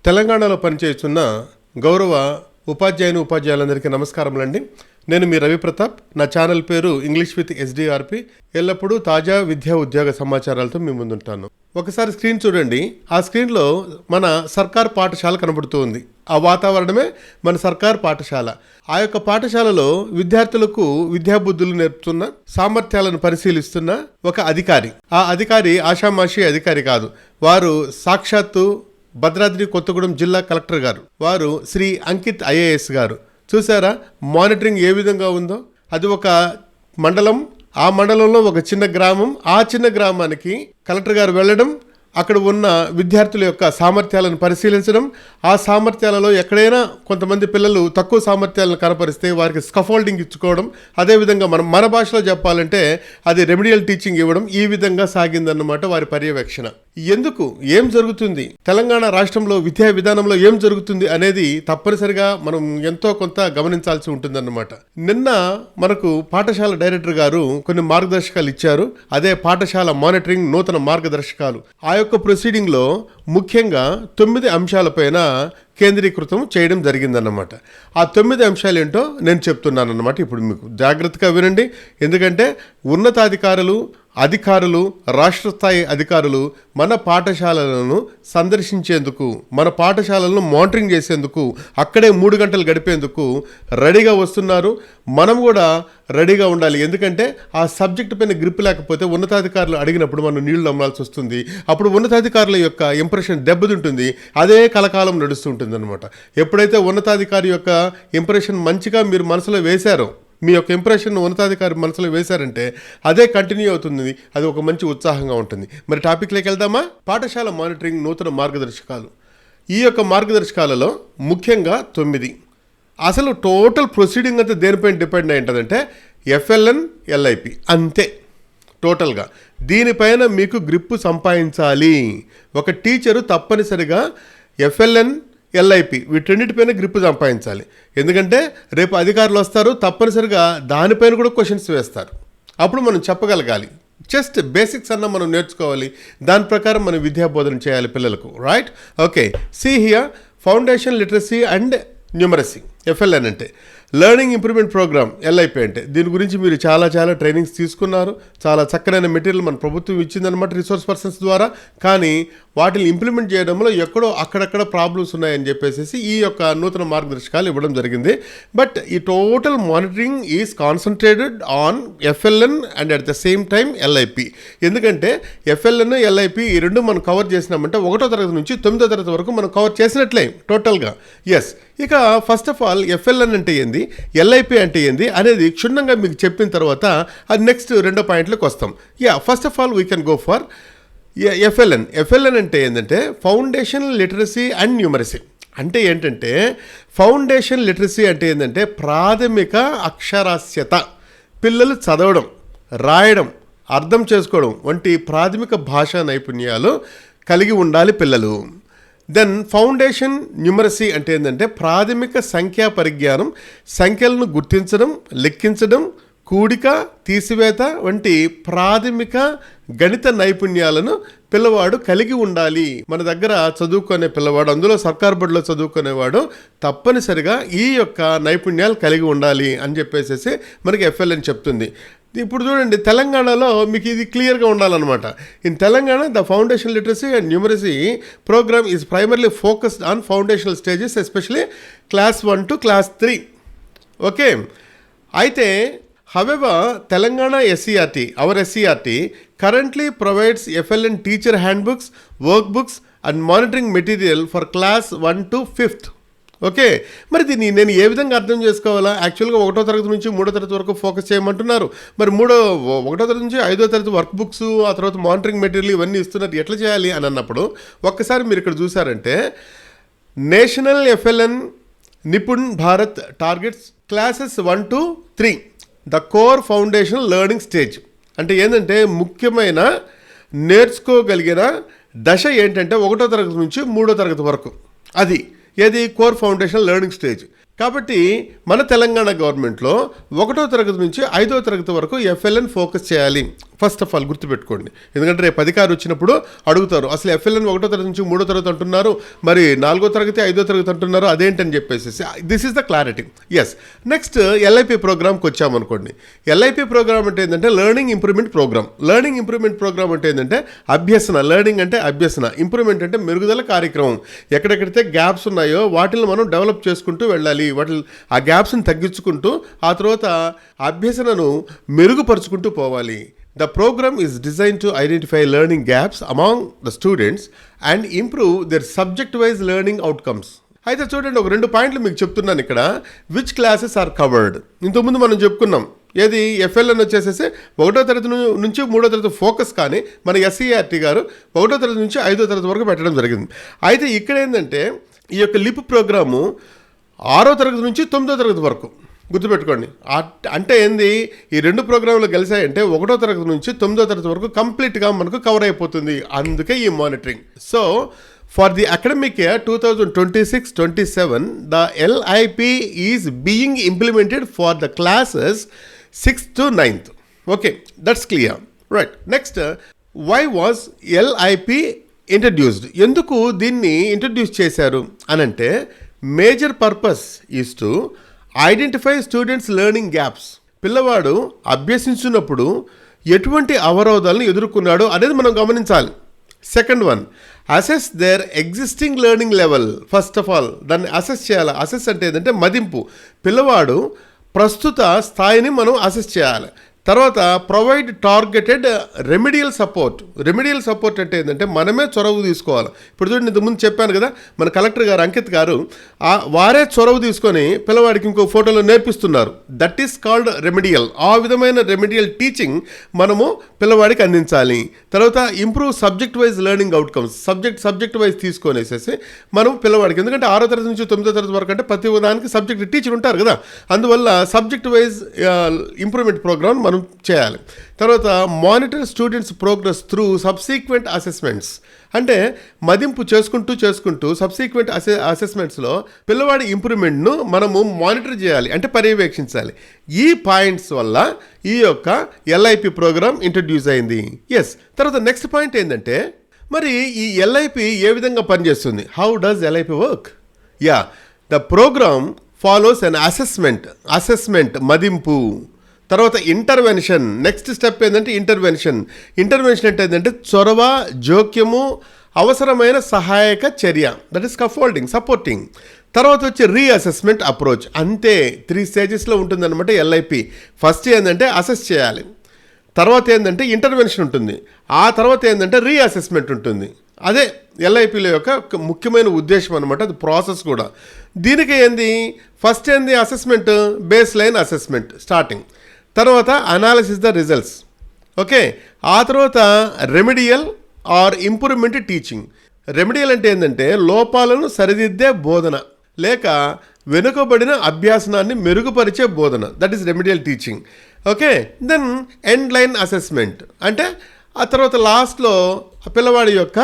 తెలంగాణలో పనిచేస్తున్న గౌరవ ఉపాధ్యాయులందరికీ నమస్కారములండి. నేను మీ రవి ప్రతాప్. నా ఛానల్ పేరు ఇంగ్లీష్ విత్ ఎస్డిఆర్పి. ఎల్లప్పుడూ తాజా విద్యా ఉద్యోగ సమాచారాలతో మీ ముందుంటాను. ఒకసారి స్క్రీన్ చూడండి. ఆ స్క్రీన్లో మన సర్కార్ పాఠశాల కనబడుతూ ఉంది. ఆ వాతావరణమే మన సర్కార్ పాఠశాల. ఆ యొక్క పాఠశాలలో విద్యార్థులకు విద్యాబుద్ధులు నేర్పుతున్న, సామర్థ్యాలను పరిశీలిస్తున్న ఒక అధికారి. ఆ అధికారి ఆషామాషి అధికారి కాదు. వారు సాక్షాత్తు భద్రాద్రి కొత్తగూడెం జిల్లా కలెక్టర్ గారు. వారు శ్రీ అంకిత్ ఐఏఎస్ గారు. చూసారా మానిటరింగ్ ఏ విధంగా ఉందో? అది ఒక మండలం, ఆ మండలంలో ఒక చిన్న గ్రామం. ఆ చిన్న గ్రామానికి కలెక్టర్ గారు వెళ్ళడం, అక్కడ ఉన్న విద్యార్థుల యొక్క సామర్థ్యాలను పరిశీలించడం, ఆ సామర్థ్యాలలో ఎక్కడైనా కొంతమంది పిల్లలు తక్కువ సామర్థ్యాలను కనపరిస్తే వారికి స్కఫోల్డింగ్ ఇచ్చుకోవడం, అదేవిధంగా మన భాషలో చెప్పాలంటే అది రెమిడియల్ టీచింగ్ ఇవ్వడం. ఈ విధంగా సాగిందన్నమాట వారి పర్యవేక్షణ. ఎందుకు, ఏం జరుగుతుంది, తెలంగాణ రాష్ట్రంలో విద్యా విధానంలో ఏం జరుగుతుంది అనేది తప్పనిసరిగా మనం ఎంతో కొంత గమనించాల్సి ఉంటుందన్నమాట. నిన్న మనకు పాఠశాల డైరెక్టర్ గారు కొన్ని మార్గదర్శకాలు ఇచ్చారు. అదే పాఠశాల మానిటరింగ్ నూతన మార్గదర్శకాలు. ఆ యొక్క ప్రొసీడింగ్లో ముఖ్యంగా 9 అంశాలపైన కేంద్రీకృతం చేయడం జరిగిందన్నమాట. ఆ 9 అంశాలు ఏంటో నేను చెప్తున్నాను అన్నమాట. ఇప్పుడు మీకు జాగ్రత్తగా వినండి. ఎందుకంటే ఉన్నతాధికారులు, అధికారులు, రాష్ట్ర స్థాయి అధికారులు మన పాఠశాలలను సందర్శించేందుకు, మన పాఠశాలలను మానిటరింగ్ చేసేందుకు, అక్కడే 3 గంటలు గడిపేందుకు రెడీగా వస్తున్నారు. మనం కూడా రెడీగా ఉండాలి. ఎందుకంటే ఆ సబ్జెక్ట్ పైన గ్రిప్ లేకపోతే ఉన్నతాధికారులు అడిగినప్పుడు మనం నీళ్లు అమ్మాల్సి వస్తుంది. అప్పుడు ఉన్నతాధికారుల యొక్క ఇంప్రెషన్ దెబ్బతింటుంది. అదే కలకాలం నడుస్తుంటుంది అనమాట. ఎప్పుడైతే ఉన్నతాధికారి యొక్క ఇంప్రెషన్ మంచిగా మీరు మనసులో వేశారో, మీ యొక్క ఇంప్రెషన్ ఉన్నతాధికారి మనసులో వేశారంటే అదే కంటిన్యూ అవుతుంది. అది ఒక మంచి ఉత్సాహంగా ఉంటుంది. మరి టాపిక్లోకి వెళ్దామా? పాఠశాల మానిటరింగ్ నూతన మార్గదర్శకాలు. ఈ యొక్క మార్గదర్శకాలలో ముఖ్యంగా 9. అసలు టోటల్ ప్రొసీడింగ్ అంతా దేనిపైన డిపెండ్ అయి ఉంటుందంటే ఎఫ్ఎల్ఎన్, ఎల్ఐపి అంతే టోటల్గా. దీనిపైన మీకు గ్రిప్పు సంపాదించాలి. ఒక టీచరు తప్పనిసరిగా ఎఫ్ఎల్ఎన్, ఎల్ఐపి వీటన్నిటిపైన గ్రిప్ సంపాదించాలి. ఎందుకంటే రేపు అధికారులు వస్తారు, తప్పనిసరిగా దానిపైన కూడా క్వశ్చన్స్ వేస్తారు. అప్పుడు మనం చెప్పగలగాలి. జస్ట్ బేసిక్స్ అన్న మనం నేర్చుకోవాలి. దాని ప్రకారం మనం విద్యా బోధన చేయాలి పిల్లలకు. Right? Okay. See here foundation literacy and numeracy. FLN అంటే లెర్నింగ్ ఇంప్రూవ్మెంట్ ప్రోగ్రామ్. ఎల్ఐపి అంటే దీని గురించి మీరు చాలా ట్రైనింగ్స్ తీసుకున్నారు. చాలా చక్కనైన మెటీరియల్ మన ప్రభుత్వం ఇచ్చిందనమాట రిసోర్స్ పర్సన్స్ ద్వారా. కానీ వాటిని ఇంప్లిమెంట్ చేయడంలో ఎక్కడో అక్కడక్కడ ప్రాబ్లమ్స్ ఉన్నాయని చెప్పేసి ఈ యొక్క నూతన మార్గదర్శకాలు ఇవ్వడం జరిగింది. బట్ ఈ total monitoring is concentrated on FLN and at the same time LIP. ఎందుకంటే ఎఫ్ఎల్ఎన్, ఎల్ఐపి ఈ రెండు మనం కవర్ చేసినామంటే 1వ తరగతి నుంచి 9వ తరగతి వరకు మనం కవర్ చేసినట్లే టోటల్గా. ఎస్. ఇక ఫస్ట్ ఆఫ్ ఆల్ ఎఫ్ఎల్ఎన్ అంటే ఏంది, ఎల్ఐపి అంటే ఏంది అనేది క్షుణ్ణంగా మీకు చెప్పిన తర్వాత అది నెక్స్ట్ 2వ పాయింట్లోకి వస్తాం. First of all we can go for FLN. FLN అంటే ఏంటంటే ఫౌండేషన్ లిటరసీ అండ్ న్యూమరసీ. అంటే ఏంటంటే ఫౌండేషన్ లిటరసీ అంటే ఏంటంటే ప్రాథమిక అక్షరాస్యత. పిల్లలు చదవడం, రాయడం, అర్థం చేసుకోవడం వంటి ప్రాథమిక భాషా నైపుణ్యాలు కలిగి ఉండాలి పిల్లలు. దెన్ ఫౌండేషన్ న్యూమరసీ అంటే ఏంటంటే ప్రాథమిక సంఖ్యా పరిజ్ఞానం, సంఖ్యలను గుర్తించడం, లెక్కించడం, కూడిక, తీసివేత వంటి ప్రాథమిక గణిత నైపుణ్యాలను పిల్లవాడు కలిగి ఉండాలి. మన దగ్గర చదువుకునే పిల్లవాడు, అందులో సర్కార్ బడిలో చదువుకునేవాడు తప్పనిసరిగా ఈ యొక్క నైపుణ్యాలు కలిగి ఉండాలి అని చెప్పేసి మనకి ఎఫ్ఎల్ఎన్ చెప్తుంది. ఇప్పుడు చూడండి, తెలంగాణలో మీకు ఇది క్లియర్గా ఉండాలన్నమాట. In Telangana the foundation literacy and numeracy programme is primarily focused on foundational stages especially class 1 to class 3. Okay. అయితే however, Telangana SCRT, our SCRT, currently provides FLN teacher handbooks, workbooks and monitoring material for class 1 to 5th. Okay. మరి దీన్ని నేను ఏ విధంగా అర్థం చేసుకోవాలా? యాక్చువల్గా 1వ తరగతి నుంచి 3వ తరగతి వరకు ఫోకస్ చేయమంటున్నారు. మరి 1వ తరగతి నుంచి 5వ తరగతి వర్క్ బుక్స్, ఆ తర్వాత మానిటరింగ్ మెటీరియల్ ఇవన్నీ ఇస్తున్నారు. ఎట్లా చేయాలి అని అన్నప్పుడు ఒక్కసారి మీరు ఇక్కడ చూసారంటే national FLN Nipun Bharat targets classes 1 to 3 the core foundation learning stage. అంటే ఏంటంటే ముఖ్యమైన నేర్చుకోగలిగిన దశ ఏంటంటే 1వ తరగతి నుంచి 3వ తరగతి వరకు. అది ఏది కోర్ ఫౌండేషన్ లెర్నింగ్ స్టేజ్. కాబట్టి మన తెలంగాణ గవర్నమెంట్లో 1వ తరగతి నుంచి 5వ తరగతి వరకు ఎఫ్ఎల్ఎన్ ఫోకస్ చేయాలి. ఫస్ట్ ఆఫ్ ఆల్ గుర్తుపెట్టుకోండి, ఎందుకంటే రేపు అధికారి వచ్చినప్పుడు అడుగుతారు, అసలు ఎఫ్ఎల్ఎన్ 1వ తరగతి నుంచి 3వ తరగతి అంటున్నారు, మరి 4వ తరగతి 5వ తరగతి అంటున్నారు, అదేంటని చెప్పేసి. This is the clarity. Yes. Next LIP ప్రోగ్రామ్కి వచ్చామనుకోండి. ఎల్ఐపి ప్రోగ్రామ్ అంటే ఏంటంటే learning improvement programme. Learning improvement programme అంటే ఏంటంటే అభ్యసన. లెర్నింగ్ అంటే అభ్యసన, ఇంప్రూవ్మెంట్ అంటే మెరుగుదల కార్యక్రమం. ఎక్కడెక్కడైతే గ్యాప్స్ ఉన్నాయో వాటిని మనం డెవలప్ చేసుకుంటూ వెళ్ళాలి, ఆ గ్యాప్స్ని తగ్గించుకుంటూ ఆ తర్వాత అభ్యసనను మెరుగుపరుచుకుంటూ పోవాలి. The program is designed to identify learning gaps among the students and improve their subject-wise learning outcomes. అయితే చూడండి, ఒక 2 పాయింట్లు మీకు చెప్తున్నాను ఇక్కడ. Which classes are covered. ఇంతకుముందు మనం చెప్పుకున్నాం, ఏది ఎఫ్ఎల్ఎన్ వచ్చేసేసి 1వ తరగతి నుంచి 3వ తరగతి ఫోకస్, కానీ మన ఎస్సీఆర్టీ గారు 1వ తరగతి నుంచి 5వ తరగతి వరకు పెట్టడం జరిగింది. అయితే ఇక్కడ ఏంటంటే ఈ యొక్క లిప్ ప్రోగ్రాము 6వ తరగతి నుంచి 9వ తరగతి వరకు. గుర్తుపెట్టుకోండి, అంటే ఏంది, ఈ 2 ప్రోగ్రాంలు కలిసాయంటే 1వ తరగతి నుంచి 9వ తరగతి వరకు కంప్లీట్గా మనకు కవర్ అయిపోతుంది. అందుకే ఈ monitoring. So for the academic year 2026-27 the LIP is being implemented for the classes 6th to 9th. Okay, that's clear, right. Next, why was LIP introduced. ఎందుకు దీన్ని ఇంట్రడ్యూస్ చేశారు అనంటే, major purpose is to identify students learning gaps. పిల్లవాడు అభ్యసించినప్పుడు ఎటువంటి అవరోధాలను ఎదుర్కొన్నాడు అనేది మనం గమనించాలి. Second one, assess their existing learning level. First of all దాన్ని అసెస్ చేయాలి. అసెస్ అంటే ఏంటంటే మదింపు. పిల్లవాడు ప్రస్తుత స్థాయిని మనం అసెస్ చేయాలి. తర్వాత provide targeted remedial support. Remedial support అంటే ఏంటంటే మనమే చొరవ తీసుకోవాలి. ఇప్పుడు చూడండి, ఇంతకుముందు చెప్పాను కదా, మన కలెక్టర్ గారు అంకిత్ గారు వారే చొరవ తీసుకొని పిల్లవాడికి ఇంకో ఫోటోలో నేర్పిస్తున్నారు. That is called remedial. ఆ విధమైన రెమిడియల్ టీచింగ్ మనము పిల్లవాడికి అందించాలి. తర్వాత improve subject wise learning outcomes. Subject wise తీసుకొనేసేసి మనం పిల్లవాడికి, ఎందుకంటే 6వ తరగతి నుంచి 9వ తరగతి వరకు అంటే ప్రతి దానికి సబ్జెక్ట్ టీచర్ ఉంటారు కదా, అందువల్ల సబ్జెక్ట్ వైజ్ ఇంప్రూవ్మెంట్ ప్రోగ్రామ్ మనం చేయాలి. తర్వాత monitor students progress through subsequent assessments. అంటే మదింపు చేసుకుంటూ సబ్సీక్వెంట్ అసెస్మెంట్స్లో పిల్లవాడి ఇంప్రూవ్మెంట్ను మనము మానిటర్ చేయాలి, అంటే పర్యవేక్షించాలి. ఈ పాయింట్స్ వల్ల ఈ యొక్క ఎల్ఐపి ప్రోగ్రామ్ ఇంట్రడ్యూస్ అయింది. ఎస్. తర్వాత నెక్స్ట్ పాయింట్ ఏంటంటే, మరి ఈ ఎల్ఐపి ఏ విధంగా పనిచేస్తుంది? How does LIP work? Ya, the programme follows an assessment మదింపు. తర్వాత ఇంటర్వెన్షన్. నెక్స్ట్ స్టెప్ ఏంటంటే ఇంటర్వెన్షన్ అంటే ఏంటంటే చొరవ, జోక్యము, అవసరమైన సహాయక చర్య. That is scaffolding, supporting. తర్వాత వచ్చి రీఅసెస్మెంట్ అప్రోచ్. అంతే, 3 స్టేజెస్లో ఉంటుందన్నమాట ఎల్ఐపి. ఫస్ట్ ఏంటంటే అసెస్ చేయాలి, తర్వాత ఏంటంటే ఇంటర్వెన్షన్ ఉంటుంది, ఆ తర్వాత ఏంటంటే రీఅసెస్మెంట్ ఉంటుంది. అదే ఎల్ఐపిల యొక్క ముఖ్యమైన ఉద్దేశం అనమాట, అది ప్రాసెస్ కూడా. దీనికి ఏంది, ఫస్ట్ ఏంది assessment, base line assessment starting. తర్వాత అనాలిసిస్ ద రిజల్ట్స్. ఓకే, ఆ తర్వాత remedial or improvement teaching. Remedial అంటే ఏంటంటే లోపాలను సరిదిద్దే బోధన లేక వెనుకబడిన అభ్యాసనాన్ని మెరుగుపరిచే బోధన. That is remedial teaching. Okay, then end line assessment అంటే ఆ తర్వాత లాస్ట్లో పిల్లవాడి యొక్క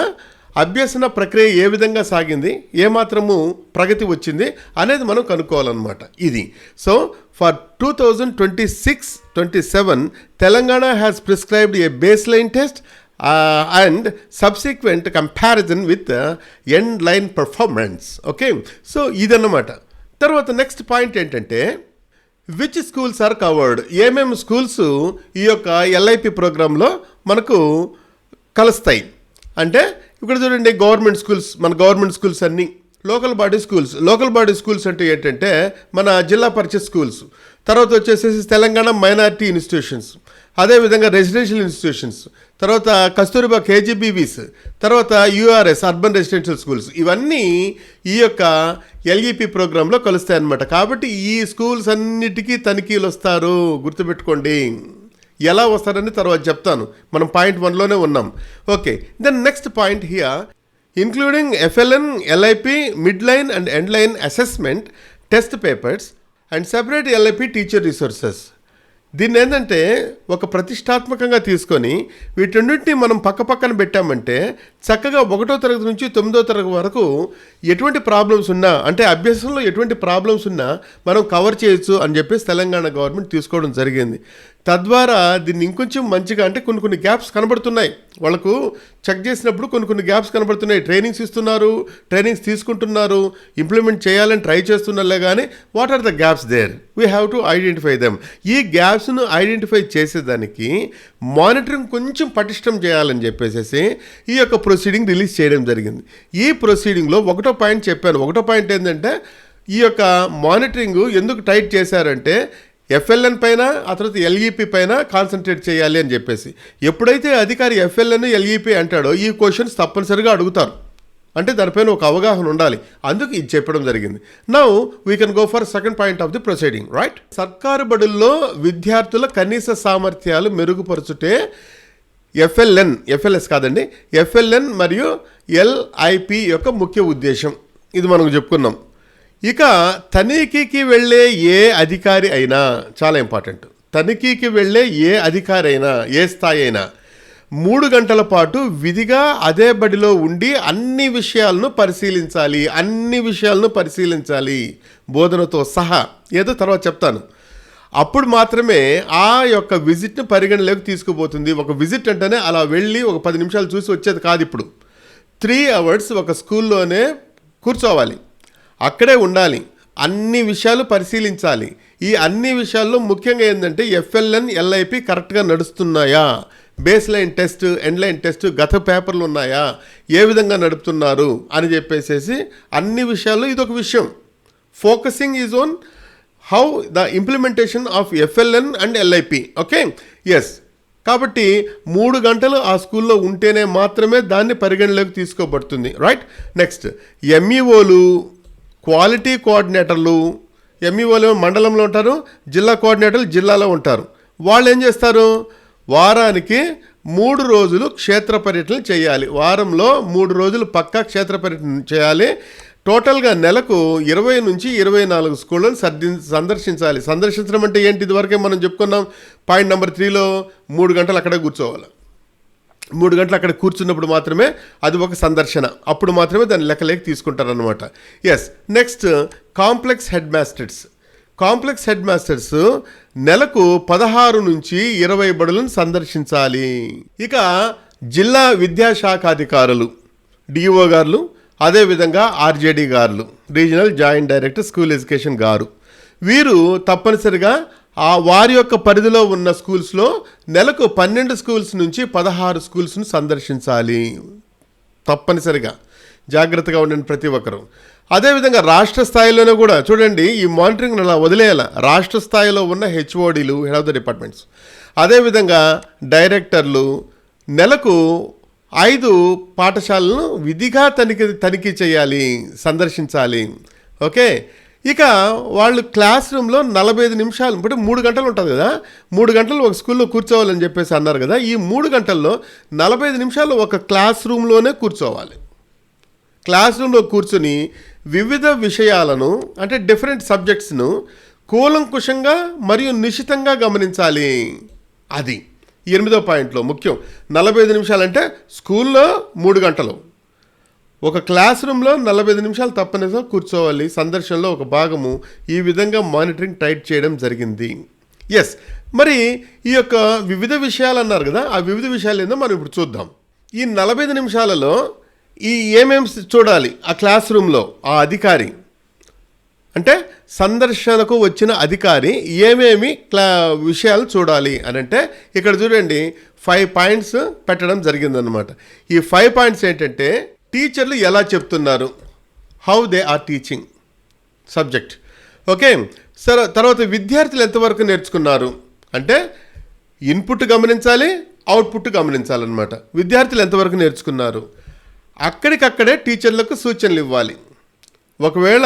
అభ్యసన ప్రక్రియ ఏ విధంగా సాగింది, ఏమాత్రము ప్రగతి వచ్చింది అనేది మనం కనుక్కోవాలన్నమాట. ఇది. So for 2026-27 Telangana has prescribed A base line test and subsequent comparison with end line performance. Okay, so ఇదన్నమాట. తర్వాత నెక్స్ట్ పాయింట్ ఏంటంటే, విచ్ స్కూల్స్ ఆర్ కవర్డ్. ఏమేమి స్కూల్స్ ఈ యొక్క ఎల్ఐపి ప్రోగ్రాంలో మనకు కలుస్తాయి అంటే, ఇక్కడ చూడండి, గవర్నమెంట్ స్కూల్స్, మన గవర్నమెంట్ స్కూల్స్ అన్నీ, లోకల్ బాడీ స్కూల్స్ అంటే ఏంటంటే మన జిల్లా పరిషత్ స్కూల్స్, తర్వాత వచ్చేసేసి తెలంగాణ మైనారిటీ ఇన్స్టిట్యూషన్స్, అదేవిధంగా రెసిడెన్షియల్ ఇన్స్టిట్యూషన్స్, తర్వాత కస్తూరిబా కేజీబీవీస్, తర్వాత యూఆర్ఎస్ అర్బన్ రెసిడెన్షియల్ స్కూల్స్, ఇవన్నీ ఈ యొక్క ఎల్ఈపి ప్రోగ్రాంలో కలుస్తాయి అన్నమాట. కాబట్టి ఈ స్కూల్స్ అన్నిటికీ తనిఖీలు వస్తారు, గుర్తుపెట్టుకోండి. ఎలా వస్తారని తర్వాత చెప్తాను, మనం పాయింట్ 1లోనే ఉన్నాం. Okay, then next point here, including FLN, LIP, midline and endline assessment, test papers and separate LIP teacher resources. దీన్ని ఏంటంటే ఒక ప్రతిష్టాత్మకంగా తీసుకొని వీటన్నింటినీ మనం పక్కన పెట్టామంటే చక్కగా 1వ తరగతి నుంచి 9వ తరగతి వరకు ఎటువంటి ప్రాబ్లమ్స్ ఉన్నా, అంటే అభ్యాసంలో ఎటువంటి ప్రాబ్లమ్స్ ఉన్నా మనం కవర్ చేయొచ్చు అని చెప్పేసి తెలంగాణ గవర్నమెంట్ తీసుకోవడం జరిగింది. తద్వారా దీన్ని ఇంకొంచెం మంచిగా, అంటే కొన్ని గ్యాప్స్ కనబడుతున్నాయి వాళ్ళకు చెక్ చేసినప్పుడు, కొన్ని గ్యాప్స్ కనబడుతున్నాయి. ట్రైనింగ్స్ ఇస్తున్నారు, ట్రైనింగ్స్ తీసుకుంటున్నారు, ఇంప్లిమెంట్ చేయాలని ట్రై చేస్తున్నారులే, కానీ what are the gaps there, we have to identify them. ఈ గ్యాప్స్ను ఐడెంటిఫై చేసేదానికి మానిటరింగ్ కొంచెం పటిష్టం చేయాలని చెప్పేసి ఈ యొక్క ప్రొసీడింగ్ రిలీజ్ చేయడం జరిగింది. ఈ ప్రొసీడింగ్లో 1వ పాయింట్ చెప్పాను. 1వ పాయింట్ ఏంటంటే ఈ యొక్క మానిటరింగ్ ఎందుకు టైట్ చేశారంటే ఎఫ్ఎల్ఎన్ పైన, ఆ తర్వాత ఎల్ఈపి పైన కాన్సన్ట్రేట్ చేయాలి అని చెప్పేసి. ఎప్పుడైతే అధికారి ఎఫ్ఎల్ఎన్ ఎల్ఈపి అంటాడో ఈ క్వశ్చన్స్ తప్పనిసరిగా అడుగుతారు, అంటే దానిపైన ఒక అవగాహన ఉండాలి. అందుకు ఇది చెప్పడం జరిగింది. Now we can go for second point of the proceeding, right. సర్కారు బడుల్లో విద్యార్థుల కనీస సామర్థ్యాలు మెరుగుపరచుటే ఎఫ్ఎల్ఎస్ కాదండి, ఎఫ్ఎల్ఎన్ మరియు ఎల్ఐపి యొక్క ముఖ్య ఉద్దేశం. ఇది మనం చెప్పుకున్నాం. ఇక తనిఖీకి వెళ్ళే ఏ అధికారి అయినా, చాలా ఇంపార్టెంట్, తనిఖీకి వెళ్ళే ఏ అధికారి అయినా, ఏ స్థాయి అయినా 3 గంటల పాటు విధిగా అదే బడిలో ఉండి అన్ని విషయాలను పరిశీలించాలి, బోధనతో సహా. ఏదో తర్వాత చెప్తాను. అప్పుడు మాత్రమే ఆ యొక్క విజిట్ను పరిగణలోకి తీసుకుపోతుంది. ఒక విజిట్ అంటేనే అలా వెళ్ళి ఒక 10 నిమిషాలు చూసి వచ్చేది కాదు. ఇప్పుడు 3 hours ఒక స్కూల్లోనే కూర్చోవాలి, అక్కడే ఉండాలి, అన్ని విషయాలు పరిశీలించాలి. ఈ అన్ని విషయాల్లో ముఖ్యంగా ఏంటంటే ఎఫ్ఎల్ఎన్ ఎల్ఐపి కరెక్ట్గా నడుస్తున్నాయా, base line test, end line test, గత పేపర్లు ఉన్నాయా, ఏ విధంగా నడుపుతున్నారు అని చెప్పేసి అన్ని విషయాల్లో ఇదొక విషయం. Focusing is on how the implementation of FLN and LIP. Okay, yes. కాబట్టి 3 గంటలు ఆ స్కూల్లో ఉంటేనే మాత్రమే దాన్ని పరిగణలోకి తీసుకోబడుతుంది, రైట్. నెక్స్ట్, ఎంఈఓలు, క్వాలిటీ కోఆర్డినేటర్లు. ఎంఈఓలు మండలంలో ఉంటారు, జిల్లా కోఆర్డినేటర్లు జిల్లాలో ఉంటారు. వాళ్ళు ఏం చేస్తారు, వారానికి 3 రోజులు క్షేత్ర పర్యటన చేయాలి. వారంలో 3 రోజులు పక్కా క్షేత్ర పర్యటన చేయాలి. టోటల్గా నెలకు 20 నుంచి 24 స్కూళ్ళను సందర్శించాలి. సందర్శించడం అంటే ఏంటి, ఇదివరకే మనం చెప్పుకున్నాం. పాయింట్ నెంబర్ 3లో 3 గంటలు అక్కడే కూర్చోవాలి. 3 గంటలు అక్కడ కూర్చున్నప్పుడు మాత్రమే అది ఒక సందర్శన, అప్పుడు మాత్రమే దాన్ని లెక్కలేకి తీసుకుంటారనమాట. Yes. Next, complex head masters నెలకు 16 నుంచి 20 బడులను సందర్శించాలి. ఇక జిల్లా విద్యాశాఖాధికారులు, డిఓ గారులు, అదేవిధంగా ఆర్జేడీ గారులు, regional joint director school education గారు, వీరు తప్పనిసరిగా వారి యొక్క పరిధిలో ఉన్న స్కూల్స్లో నెలకు 12 స్కూల్స్ నుంచి 16 స్కూల్స్ను సందర్శించాలి. తప్పనిసరిగా జాగ్రత్తగా ఉండండి ప్రతి ఒక్కరు. అదేవిధంగా రాష్ట్ర స్థాయిలోనే కూడా చూడండి, ఈ మానిటరింగ్ అలా వదిలేయాల. రాష్ట్ర స్థాయిలో ఉన్న హెచ్ఓడీలు, హెడ్ ఆఫ్ ద డిపార్ట్మెంట్స్, అదేవిధంగా డైరెక్టర్లు నెలకు 5 పాఠశాలను విధిగా తనిఖీ చేయాలి, సందర్శించాలి. ఓకే. ఇక వాళ్ళు క్లాస్ రూమ్లో 45 నిమిషాలు, ఇప్పుడు 3 గంటలు ఉంటుంది కదా, 3 గంటలు ఒక స్కూల్లో కూర్చోవాలని చెప్పేసి అన్నారు కదా. ఈ 3 గంటల్లో 45 నిమిషాలు ఒక క్లాస్ రూమ్లోనే కూర్చోవాలి. క్లాస్ రూమ్లో కూర్చొని వివిధ విషయాలను, అంటే డిఫరెంట్ సబ్జెక్ట్స్ను కూలంకుషంగా మరియు నిశితంగా గమనించాలి. అది 8వ పాయింట్లో ముఖ్యం. 45 నిమిషాలు అంటే స్కూల్లో 3 గంటలు, ఒక క్లాస్ రూమ్లో 45 నిమిషాలు తప్పనిసరిగా కూర్చోవాలి. సందర్శనలో ఒక భాగము. ఈ విధంగా మానిటరింగ్ టైట్ చేయడం జరిగింది. ఎస్. మరి ఈ యొక్క వివిధ విషయాలు అన్నారు కదా, ఆ వివిధ విషయాలు ఏందో మనం ఇప్పుడు చూద్దాం. ఈ 45 నిమిషాలలో ఏమేమి చూడాలి ఆ క్లాస్ రూమ్లో ఆ అధికారి, అంటే సందర్శనకు వచ్చిన అధికారి ఏమేమి విషయాలు చూడాలి అని అంటే ఇక్కడ చూడండి 5 పాయింట్స్ పెట్టడం జరిగిందనమాట. ఈ 5 పాయింట్స్ ఏంటంటే, టీచర్లు ఎలా చెప్తున్నారు, how they are teaching subject. Okay. సరే. తర్వాత విద్యార్థులు ఎంతవరకు నేర్చుకున్నారు అంటే ఇన్పుట్ గమనించాలి, అవుట్పుట్ గమనించాలన్నమాట. విద్యార్థులు ఎంతవరకు నేర్చుకున్నారు, అక్కడికక్కడే టీచర్లకు సూచనలు ఇవ్వాలి. ఒకవేళ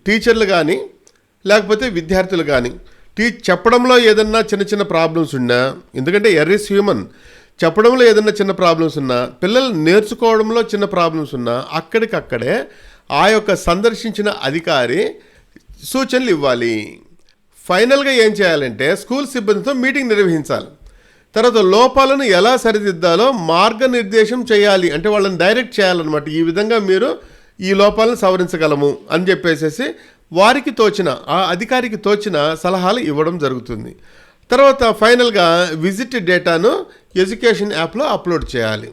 టీచర్లు కానీ లేకపోతే విద్యార్థులు కానీ చెప్పడంలో ఏదన్నా చిన్న ప్రాబ్లమ్స్ ఉన్నా, ఎందుకంటే ఎర్ర్ ఈస్ హ్యూమన్, చెప్పడంలో ఏదన్నా చిన్న ప్రాబ్లమ్స్ ఉన్నా, పిల్లలు నేర్చుకోవడంలో చిన్న ప్రాబ్లమ్స్ ఉన్నా అక్కడికక్కడే ఆ యొక్క సందర్శించిన అధికారి సూచనలు ఇవ్వాలి. ఫైనల్గా ఏం చేయాలంటే స్కూల్ సిబ్బందితో మీటింగ్ నిర్వహించాలి. తర్వాత లోపాలను ఎలా సరిదిద్దాలో మార్గనిర్దేశం చేయాలి, అంటే వాళ్ళని డైరెక్ట్ చేయాలన్నమాట. ఈ విధంగా మీరు ఈ లోపాలను సవరించగలము అని చెప్పేసి వారికి తోచిన, ఆ అధికారికి తోచిన సలహాలు ఇవ్వడం జరుగుతుంది. తర్వాత ఫైనల్గా విజిట్ డేటాను ఎడ్యుకేషన్ యాప్లో అప్లోడ్ చేయాలి.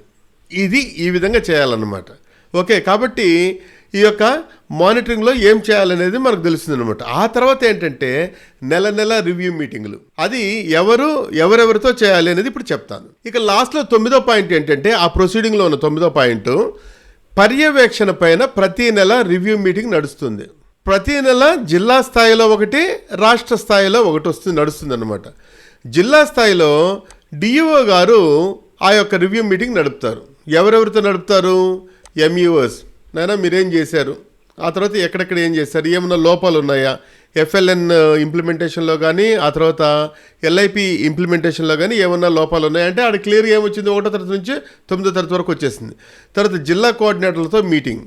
ఇది ఈ విధంగా చేయాలన్నమాట. ఓకే, కాబట్టి ఈ యొక్క మానిటరింగ్లో ఏం చేయాలనేది మనకు తెలుస్తుంది అనమాట. ఆ తర్వాత ఏంటంటే నెల రివ్యూ మీటింగులు, అది ఎవరెవరితో చేయాలి అనేది ఇప్పుడు చెప్తాను. ఇక లాస్ట్లో 9వ పాయింట్ ఏంటంటే, ఆ ప్రొసీడింగ్లో ఉన్న 9వ పాయింట్, పర్యవేక్షణ పైన ప్రతి నెల రివ్యూ మీటింగ్ నడుస్తుంది. ప్రతి నెల జిల్లా స్థాయిలో ఒకటి, రాష్ట్ర స్థాయిలో ఒకటి నడుస్తుంది అనమాట. జిల్లా స్థాయిలో డిఈఓ గారు ఆ యొక్క రివ్యూ మీటింగ్ నడుపుతారు. ఎవరెవరితో నడుపుతారు? ఎంఈఓస్, నాయనా మీరేం చేశారు, ఆ తర్వాత ఎక్కడెక్కడ ఏం చేశారు, ఏమన్నా లోపాలు ఉన్నాయా, ఎఫ్ఎల్ఎన్ ఇంప్లిమెంటేషన్లో కానీ ఆ తర్వాత ఎల్ఐపి ఇంప్లిమెంటేషన్లో కానీ ఏమన్నా లోపాలు ఉన్నాయంటే ఆడ క్లియర్గా ఏమొచ్చింది, 1వ తరగతి నుంచి 9వ తరగతి వరకు వచ్చేసింది. తర్వాత జిల్లా కోఆర్డినేటర్లతో మీటింగ్,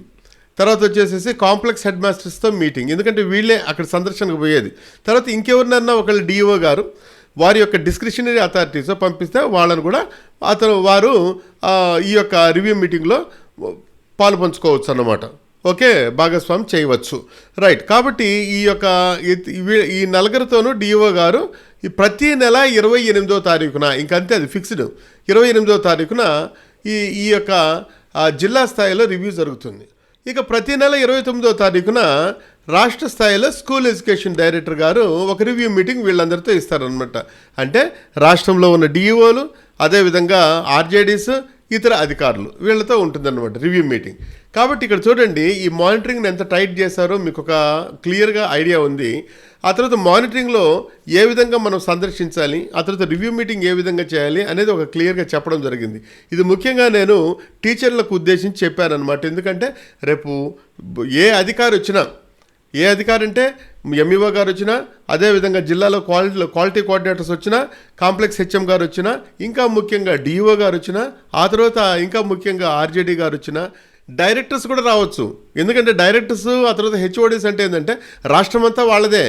తర్వాత వచ్చేసేసి కాంప్లెక్స్ హెడ్ మాస్టర్స్తో మీటింగ్, ఎందుకంటే వీళ్ళే అక్కడ సందర్శనకు పోయేది. తర్వాత ఇంకెవరినన్నా ఒకళ్ళు డిఓ గారు వారి యొక్క డిస్క్రిషనరీ అథారిటీస్తో పంపిస్తే వాళ్ళను కూడా వారు ఈ యొక్క రివ్యూ మీటింగ్లో పాలు పంచుకోవచ్చు అన్నమాట. ఓకే, భాగస్వామి చేయవచ్చు. రైట్, కాబట్టి ఈ నలుగురితోనూ డిఓ గారు ఈ ప్రతి నెల 28వ తారీఖున, ఇంకంతే అది ఫిక్స్డ్, 28వ తారీఖున ఈ యొక్క జిల్లా స్థాయిలో రివ్యూ జరుగుతుంది. ఇక ప్రతి నెల 29వ తారీఖున రాష్ట్ర స్థాయిలో స్కూల్ ఎడ్యుకేషన్ డైరెక్టర్ గారు ఒక రివ్యూ మీటింగ్ వీళ్ళందరితో ఇస్తారనమాట. అంటే రాష్ట్రంలో ఉన్న డిఈఓలు, అదేవిధంగా ఆర్జేడీస్, ఇతర అధికారులు, వీళ్ళతో ఉంటుందన్నమాట రివ్యూ మీటింగ్. కాబట్టి ఇక్కడ చూడండి, ఈ మానిటరింగ్ని ఎంత టైట్ చేశారో మీకు ఒక క్లియర్గా ఐడియా ఉంది. ఆ తర్వాత మానిటరింగ్లో ఏ విధంగా మనం సందర్శించాలి, ఆ తర్వాత రివ్యూ మీటింగ్ ఏ విధంగా చేయాలి అనేది ఒక క్లియర్గా చెప్పడం జరిగింది. ఇది ముఖ్యంగా నేను టీచర్లకు ఉద్దేశించి చెప్పానన్నమాట. ఎందుకంటే రేపు ఏ అధికారి వచ్చినా, ఏ అధికారి అంటే ఎంఈఓ గారు వచ్చినా, అదేవిధంగా జిల్లాలో క్వాలిటీ కోఆర్డినేటర్స్ వచ్చినా, కాంప్లెక్స్ హెచ్ఎం గారు వచ్చినా, ఇంకా ముఖ్యంగా డిఈఓ గారు వచ్చినా, ఆ తర్వాత ఇంకా ముఖ్యంగా ఆర్జేడీ గారు వచ్చినా, డైరెక్టర్స్ కూడా రావచ్చు. ఎందుకంటే డైరెక్టర్స్, ఆ తర్వాత హెచ్ఓడీస్ అంటే ఏంటంటే రాష్ట్రం అంతా వాళ్ళదే.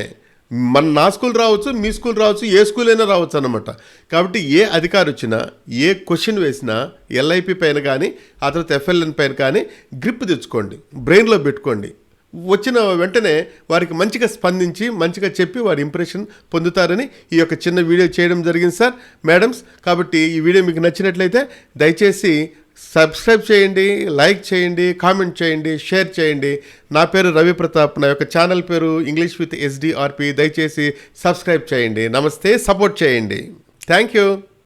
నా స్కూల్ రావచ్చు, మీ స్కూల్ రావచ్చు, ఏ స్కూల్ అయినా రావచ్చు అన్నమాట. కాబట్టి ఏ అధికారి వచ్చినా, ఏ క్వశ్చన్ వేసినా ఎల్ఐపి పైన కానీ, ఆ తర్వాత ఎఫ్ఎల్ఎన్ పైన కానీ గ్రిప్ తెచ్చుకోండి, బ్రెయిన్లో పెట్టుకోండి. వచ్చిన వెంటనే వారికి మంచిగా స్పందించి మంచిగా చెప్పి వారి ఇంప్రెషన్ పొందుతారని ఈ యొక్క చిన్న వీడియో చేయడం జరిగింది సార్, మేడమ్స్. కాబట్టి ఈ వీడియో మీకు నచ్చినట్లయితే దయచేసి సబ్స్క్రైబ్ చేయండి, లైక్ చేయండి, కామెంట్ చేయండి, షేర్ చేయండి. నా పేరు రవి ప్రతాప్, నా యొక్క ఛానల్ పేరు ఇంగ్లీష్ విత్ SDRP. దయచేసి సబ్స్క్రైబ్ చేయండి. నమస్తే, సపోర్ట్ చేయండి. Thank you.